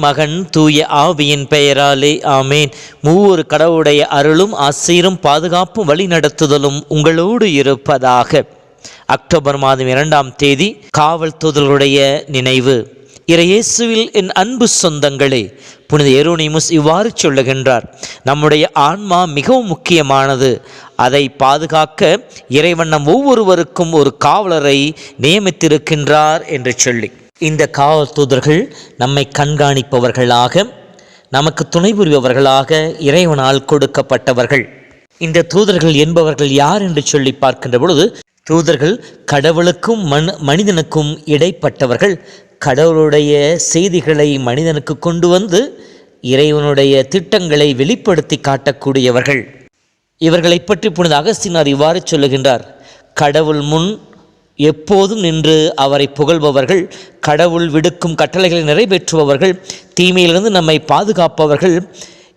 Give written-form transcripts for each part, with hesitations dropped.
மகன் தூய ஆவியின் பெயராலே ஆமேன். மூவொரு கடவுளுடைய அருளும் ஆசீரும் பாதுகாப்பும் வழி நடத்துதலும் உங்களோடு இருப்பதாக. அக்டோபர் மாதம் 2ஆம் தேதி காவல் தூதர்களுடைய நினைவு. இறையேசுவில் என் அன்பு சொந்தங்களே, புனித எரோனிமுஸ் இவ்வாறு சொல்லுகின்றார்: நம்முடைய ஆன்மா மிகவும் முக்கியமானது. அதை பாதுகாக்க இறைவன் நம் ஒவ்வொருவருக்கும் ஒரு காவலரை நியமித்திருக்கின்றார் என்று சொல்லி, இந்த காவல் தூதர்கள் நம்மை கண்காணிப்பவர்களாக, நமக்கு துணை புரிபவர்களாக இறைவனால் கொடுக்கப்பட்டவர்கள். இந்த தூதர்கள் என்பவர்கள் யார் என்று சொல்லி பார்க்கின்ற பொழுது, தூதர்கள் கடவுளுக்கும் மனிதனுக்கும் இடைப்பட்டவர்கள். கடவுளுடைய செய்திகளை மனிதனுக்கு கொண்டு வந்து இறைவனுடைய திட்டங்களை வெளிப்படுத்தி காட்டக்கூடியவர்கள். இவர்களை பற்றி புனித அகஸ்தீனார் இவ்வாறு சொல்லுகின்றார்: கடவுள் முன் எப்போதும் நின்று அவரை புகழ்பவர்கள், கடவுள் விடுக்கும் கட்டளைகளை நிறைவேற்றுபவர்கள், தீமையிலிருந்து நம்மை பாதுகாப்பவர்கள்,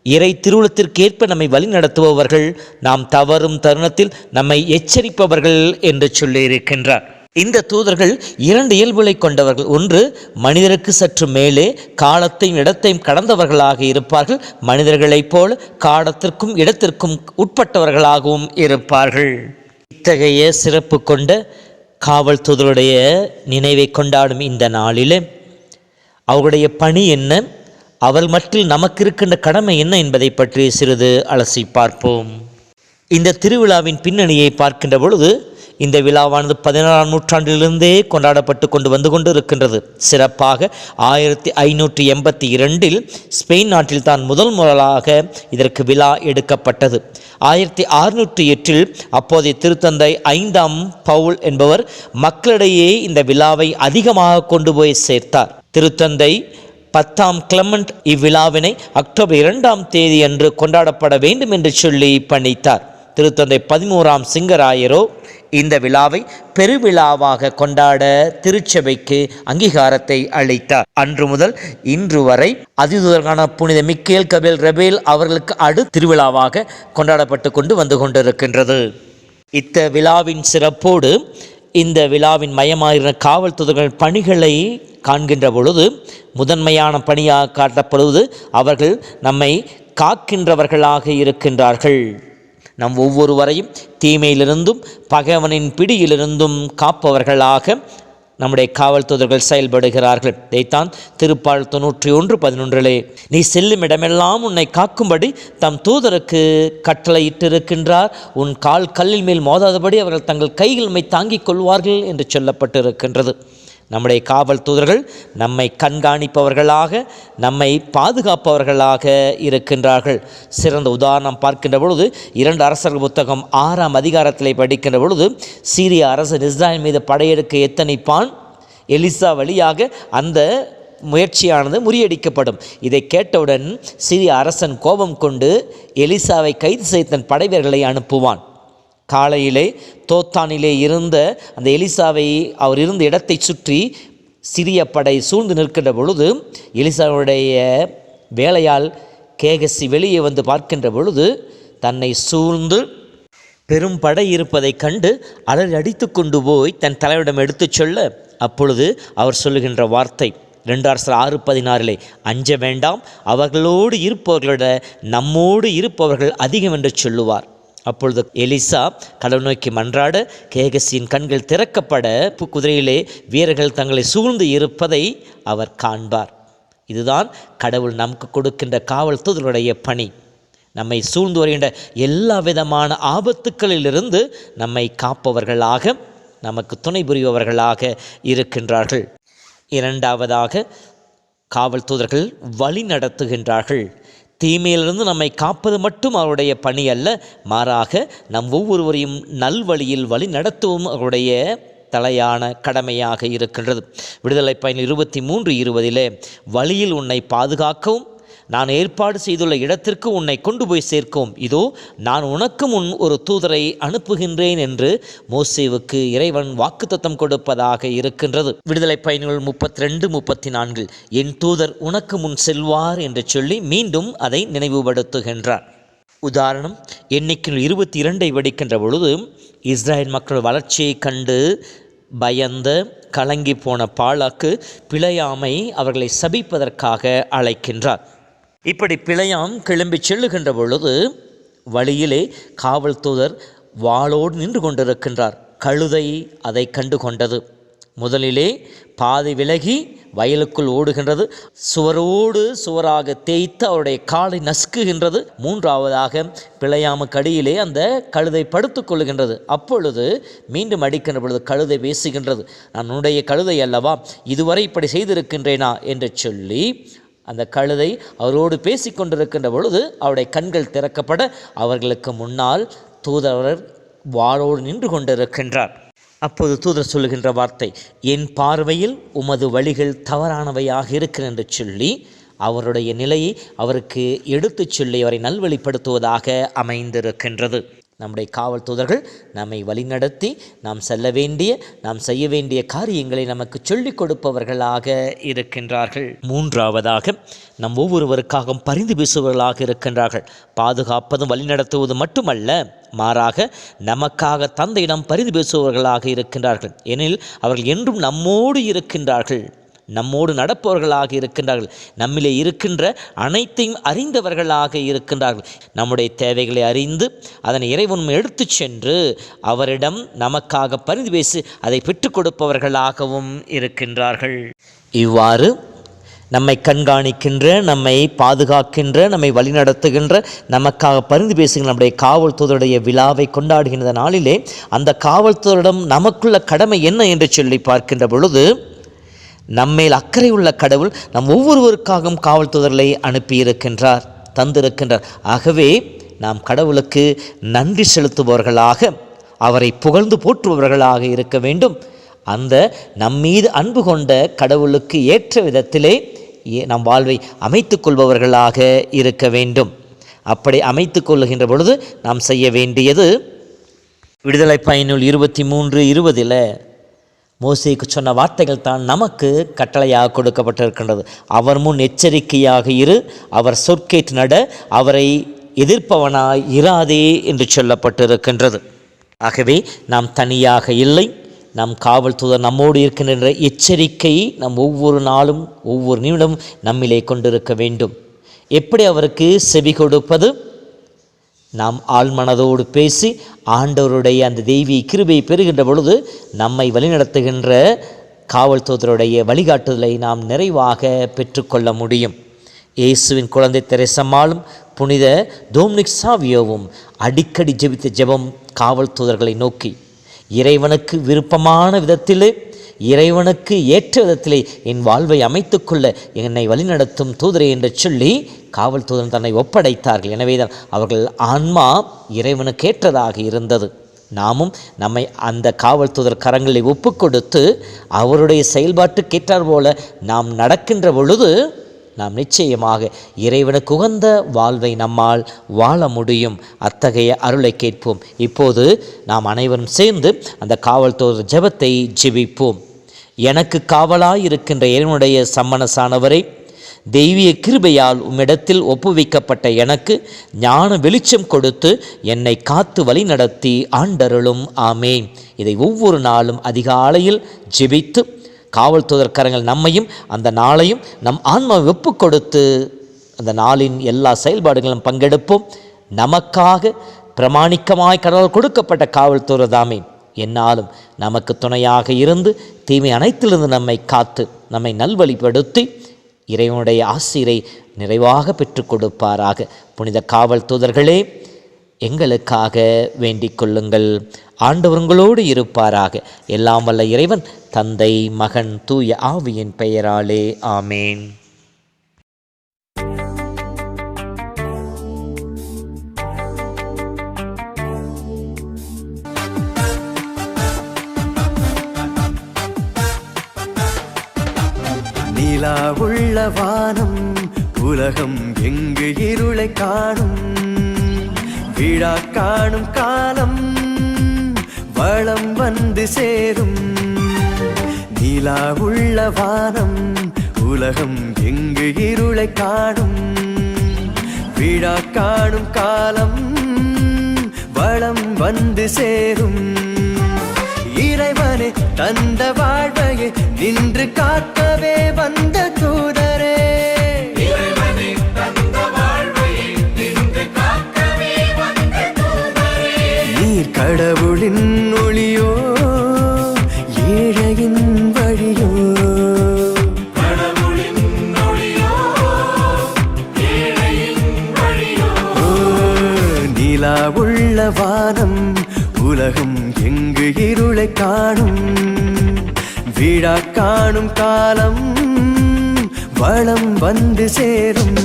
இறை திருவுளத்திற்கேற்ப நம்மை வழி நடத்துபவர்கள், நாம் தவறும் தருணத்தில் நம்மை எச்சரிப்பவர்கள் என்று சொல்லியிருக்கின்றார். இந்த தூதர்கள் 2 இயல்புகளை கொண்டவர்கள். ஒன்று, மனிதருக்கு சற்று மேலே காலத்தையும் இடத்தையும் கடந்தவர்களாக இருப்பார்கள். மனிதர்களைப் போல காலத்திற்கும் இடத்திற்கும் உட்பட்டவர்களாகவும் இருப்பார்கள். இத்தகைய சிறப்பு கொண்ட காவல் தூதருடைய நினைவை கொண்டாடும் இந்த நாளில் அவருடைய பணி என்ன, அவள் மட்டில் நமக்கு இருக்கின்ற கடமை என்ன என்பதை பற்றி சிறிது அலசி பார்ப்போம். இந்த திருவிழாவின் பின்னணியை பார்க்கின்ற பொழுது, இந்த விழாவானது 16ஆம் நூற்றாண்டிலிருந்தே கொண்டாடப்பட்டு கொண்டு இருக்கின்றது. சிறப்பாக 1582 ஸ்பெயின் நாட்டில் தான் முதலாக இதற்கு விழா எடுக்கப்பட்டது. 1608 அப்போதைய திருத்தந்தை 5ஆம் பவுல் என்பவர் மக்களிடையே இந்த விழாவை அதிகமாக கொண்டு போய் சேர்த்தார். திருத்தந்தை 10ஆம் கிளமெண்ட் இவ்விழாவினை அக்டோபர் 2ஆம் தேதி அன்று கொண்டாடப்பட வேண்டும் என்று சொல்லி பணித்தார். திருத்தந்தை 13ஆம் சிங்கராயரோ இந்த விழாவை பெருவிழாவாக கொண்டாட திருச்சபைக்கு அங்கீகாரத்தை அளித்தார். அன்று முதல் இன்று வரை அதிதூதர்களான புனித மிக்கேல் கபேல் ரபேல் அவர்களுக்கு அடுத்த திருவிழாவாக கொண்டாடப்பட்டு கொண்டிருக்கின்றது. இந்த விழாவின் சிறப்போடு இந்த விழாவின் மையமாயிருந்த காவல் தூதர்கள் பணிகளை காண்கின்ற பொழுது, முதன்மையான பணியாக காட்டப்படுவது அவர்கள் நம்மை காக்கின்றவர்களாக இருக்கின்றார்கள். நம் ஒவ்வொருவரையும் தீமையிலிருந்தும் பகைவனின் பிடியிலிருந்தும் காப்பவர்களாக நம்முடைய காவல் தூதர்கள் செயல்படுகிறார்கள். இதைத்தான் திருப்பாடல் 91:11 நீ செல்லும் இடமெல்லாம் உன்னை காக்கும்படி தம் தூதருக்கு கட்டளையிட்டிருக்கின்றார், உன் கால் கல்லில் மேல் மோதாதபடி அவர்கள் தங்கள் கைகள் தாங்கிக் கொள்வார்கள் என்று சொல்லப்பட்டிருக்கின்றது. நம்முடைய காவல் தூதர்கள் நம்மை கண்காணிப்பவர்களாக, நம்மை பாதுகாப்பவர்களாக இருக்கின்றார்கள். சிறந்த உதாரணம் பார்க்கின்ற பொழுது 2 அரசர்கள் புத்தகம் 6ஆம் அதிகாரத்திலே படிக்கின்ற பொழுது, சீரிய அரசன் இஸ்ராயேல் மீது படையெடுக்க எத்தனிப்பான், எலிசா வழியாக அந்த முயற்சியானது முறியடிக்கப்படும். இதை கேட்டவுடன் சீரிய அரசன் கோபம் கொண்டு எலிசாவை கைது செய்து தன் படைவீரர்களை அனுப்புவான். காலையிலே தோத்தானிலே இருந்த அந்த எலிசாவை அவர் இருந்த இடத்தை சுற்றி சிறிய படை சூழ்ந்து நிற்கின்ற பொழுது, எலிசாவுடைய வேலையால் கேகசி வெளியே வந்து பார்க்கின்ற பொழுது, தன்னை சூழ்ந்து பெரும் படை இருப்பதை கண்டு அலறி அடித்து கொண்டு போய் தன் தலைவரிடம் எடுத்துச் சொல்ல, அப்பொழுது அவர் சொல்லுகின்ற வார்த்தை 2 அரசர் 6:16 அஞ்ச வேண்டாம், அவர்களோடு இருப்பவர்களோட நம்மோடு இருப்பவர்கள் அதிகம் என்று சொல்லுவார். அப்பொழுது எலிசா கடவுள் நோக்கி மன்றாட, கேகசியின் கண்கள் திறக்கப்பட குதிரையிலே வீரர்கள் தங்களை சூழ்ந்து இருப்பதை அவர் காண்பார். இதுதான் கடவுள் நமக்கு கொடுக்கின்ற காவல் தூதருடைய பணி. நம்மை சூழ்ந்து வருகின்ற எல்லா விதமான ஆபத்துக்களிலிருந்து நம்மை காப்பவர்களாக, நமக்கு துணை புரிபவர்களாக இருக்கின்றார்கள். 2ஆவதாக, காவல் தூதர்கள் வழி நடத்துகின்றார்கள். தீமையிலிருந்து நம்மை காப்பது மட்டும் அவருடைய பணி அல்ல, மாறாக நம் ஒவ்வொருவரையும் நல்வழியில் வழி நடத்தவும் அவருடைய தலையான கடமையாக இருக்கின்றது. விடுதலை பயணம் 23:20 வழியில் உன்னை பாதுகாக்கவும் நான் ஏற்பாடு செய்துள்ள இடத்திற்கு உன்னை கொண்டு போய் சேர்க்கும். இதோ நான் உனக்கு முன் ஒரு தூதரை அனுப்புகின்றேன் என்று மோசேவுக்கு இறைவன் வாக்குத்தத்தம் கொடுப்பதாக இருக்கின்றது. விடுதலை பயணிகள் 32-34 என் தூதர் உனக்கு முன் செல்வார் என்று சொல்லி மீண்டும் அதை நினைவுபடுத்துகின்றார். உதாரணம், எண்ணிக்கையில் 22 வெடிக்கின்ற பொழுது இஸ்ரேல் மக்கள் வளர்ச்சியை கண்டு பயந்த கலங்கி போன பாலாக்கு பிழையாமை அவர்களை சபிப்பதற்காக அழைக்கின்றார். இப்படி பிழையாம் கிளம்பி செல்லுகின்ற பொழுது வழியிலே காவல் தூதர் வாளோடு நின்று கொண்டிருக்கின்றார். கழுதை அதை கண்டு கொண்டது. முதலிலே பாதி விலகி வயலுக்குள் ஓடுகின்றது. சுவரோடு சுவராக தேய்த்து அவருடைய காலை நசுக்குகின்றது. மூன்றாவதாக பிழையாமுக்கு அடியிலே அந்த கழுதை படுத்துக் கொள்ளுகின்றது. அப்பொழுது மீண்டும் அடிக்கின்ற பொழுது கழுதை பேசுகின்றது. நான் உன்னுடைய கழுதை அல்லவா, இதுவரை இப்படி செய்திருக்கின்றேனா என்று சொல்லி அந்த கழுதை அவரோடு பேசி கொண்டிருக்கின்ற பொழுது அவருடைய கண்கள் திறக்கப்பட அவர்களுக்கு முன்னால் தூதர் வாளோடு நின்று கொண்டிருக்கின்றார். அப்போது தூதர் சொல்லுகின்ற வார்த்தை, என் பார்வையில் உமது வழிகள் தவறானவையாக இருக்கிறது என்று சொல்லி அவருடைய நிலையை அவருக்கு எடுத்துச் சொல்லி அவரை நல்வழிப்படுத்துவதாக அமைந்திருக்கின்றது. நம்முடைய காவல் தூதர்கள் நம்மை வழிநடத்தி நாம் செல்ல வேண்டிய, நாம் செய்ய வேண்டிய காரியங்களை நமக்கு சொல்லிக் கொடுப்பவர்களாக இருக்கின்றார்கள். மூன்றாவதாக நம் ஒவ்வொருவருக்காகவும் பரிந்து பேசுபவர்களாக இருக்கின்றார்கள். பாதுகாப்பதும் வழிநடத்துவதும் மட்டுமல்ல, மாறாக நமக்காக தந்தையிடம் பரிந்து பேசுபவர்களாக இருக்கின்றார்கள். ஏனெனில் அவர்கள் என்றும் நம்மோடு இருக்கின்றார்கள், நம்மோடு நடப்பவர்களாக இருக்கின்றார்கள், நம்மிலே இருக்கின்ற அனைத்தையும் அறிந்தவர்களாக இருக்கின்றார்கள். நம்முடைய தேவைகளை அறிந்து அதனை இறைவன் எடுத்து சென்று அவரிடம் நமக்காக பரிந்து பேசி அதை பெற்றுக் கொடுப்பவர்களாகவும் இருக்கின்றார்கள். இவ்வாறு நம்மை கண்காணிக்கின்ற, நம்மை பாதுகாக்கின்ற, நம்மை வழிநடத்துகின்ற, நமக்காக பரிந்து பேசுகின்ற நம்முடைய காவல் தூதருடைய விழாவை கொண்டாடுகின்ற நாளிலே அந்த காவல் தூதரிடம் நமக்குள்ள கடமை என்ன என்று சொல்லி பார்க்கின்ற பொழுது, நம்மேல் அக்கறை உள்ள கடவுள் நம் ஒவ்வொருவருக்காகவும் காவல் தூதர்களை அனுப்பியிருக்கின்றார், தந்திருக்கின்றார். ஆகவே நாம் கடவுளுக்கு நன்றி செலுத்துபவர்களாக, அவரை புகழ்ந்து போற்றுபவர்களாக இருக்க வேண்டும். அந்த நம்மீது அன்பு கொண்ட கடவுளுக்கு ஏற்ற விதத்திலே நம் வாழ்வை அமைத்து கொள்பவர்களாக இருக்க வேண்டும். அப்படி அமைத்து கொள்ளுகின்ற பொழுது நாம் செய்ய வேண்டியது, விடுதலை பயனுள் 23:20 மோசேக்கு சொன்ன வார்த்தைகள் தான் நமக்கு கட்டளையாக கொடுக்கப்பட்டிருக்கின்றது. அவர் முன் எச்சரிக்கையாக இரு, அவர் சொற்கேட்டு நட, அவரை எதிர்ப்பவனாய் இராதே என்று சொல்லப்பட்டிருக்கின்றது. ஆகவே நாம் தனியாக இல்லை, நம் காவல் தூதர் நம்மோடு இருக்கின்ற எச்சரிக்கையை நாம் ஒவ்வொரு நாளும் ஒவ்வொரு நிமிடமும் நம்மிலே கொண்டிருக்க வேண்டும். எப்படி அவருக்கு செவி கொடுப்பது? நாம் ஆழ்மனதோடு பேசி ஆண்டவருடைய அந்த தெய்வீக கிருபையை பெறுகின்ற பொழுது நம்மை வழிநடத்துகின்ற காவல் தூதருடைய வழிகாட்டுதலை நாம் நிறைவாக பெற்றுக்கொள்ள முடியும். இயேசுவின் குழந்தை தெரேசம்மாளும் புனித டோம்னிக் சாவியோவும் அடிக்கடி ஜெபித்த ஜெபம் காவல் தூதர்களை நோக்கி, இறைவனுக்கு விருப்பமான விதத்திலே, இறைவனுக்கு ஏற்ற விதத்திலே என் வாழ்வை அமைத்துக்கொள்ள என்னை வழிநடத்தும் தூதரே என்று சொல்லி காவல் தூதன் தன்னை ஒப்படைத்தார்கள். எனவேதான் அவர்கள் ஆன்மா இறைவனுக்கு ஏற்றதாக இருந்தது. நாமும் நம்மை அந்த காவல் தூதர் கரங்களை ஒப்பு கொடுத்து அவருடைய செயல்பாட்டுக்கு ஏற்றார் போல நாம் நடக்கின்ற பொழுது நாம் நிச்சயமாக இறைவனுக்கு உகந்த வாழ்வை நம்மால் வாழ முடியும். அத்தகைய அருளை கேட்போம். இப்போது நாம் அனைவரும் சேர்ந்து அந்த காவல் தூதர் ஜெபத்தை ஜெபிப்போம். எனக்கு காவலாய் இருக்கின்ற இறைவனுடைய சம்மனசானவரை, தெய்வீக கிருபையால் உம்மிடத்தில் ஒப்புவிக்கப்பட்ட எனக்கு ஞான வெளிச்சம் கொடுத்து என்னை காத்து வழி நடத்தி ஆண்டருளும். ஆமேன். இதை ஒவ்வொரு நாளும் அதிகாலையில் ஜெபித்து காவல் தூதர்கரங்கள் நம்மையும் அந்த நாளையும் நம் ஆன்மாவை ஒப்பு கொடுத்து அந்த நாளின் எல்லா செயல்பாடுகளும் பங்கெடுப்போம். நமக்காக பிரமாணிக்கமாய் கடவுள் கொடுக்கப்பட்ட காவல் தூதர் தாமே என்னாலும் நமக்கு துணையாக இருந்து தீமை அனைத்திலிருந்து நம்மை காத்து நம்மை நல்வழிப்படுத்தி இறைவனுடைய ஆசிரை நிறைவாக பெற்றுக் கொடுப்பாராக. புனித காவல் தூதர்களே, எங்களுக்காக வேண்டிக் கொள்ளுங்கள். ஆண்டவர் உங்களோடு இருப்பாராக. எல்லாம் வல்ல இறைவன் தந்தை, மகன், தூய ஆவியின் பெயராலே ஆமேன். நிலாவுள்ள வானம் உலகம் எங்கு இருளை காணும் விழா காணும் காலம் வளம் வந்து சேரும் நிலா உள்ள வானம் உலகம் எங்கு இருளை காணும் விழா காணும் காலம் வளம் வந்து சேரும் இறைவனே தந்த வாழ்வையே நின்று காக்கவே வந்த தூதரே நீர் கடவுளின் ஒளியோ ஏழையின் வழியோ நிலா உள்ள வானம் உலகம் எங்கு இருளை காணும் விழா காணும் காலம் வளம் வந்து சேரும்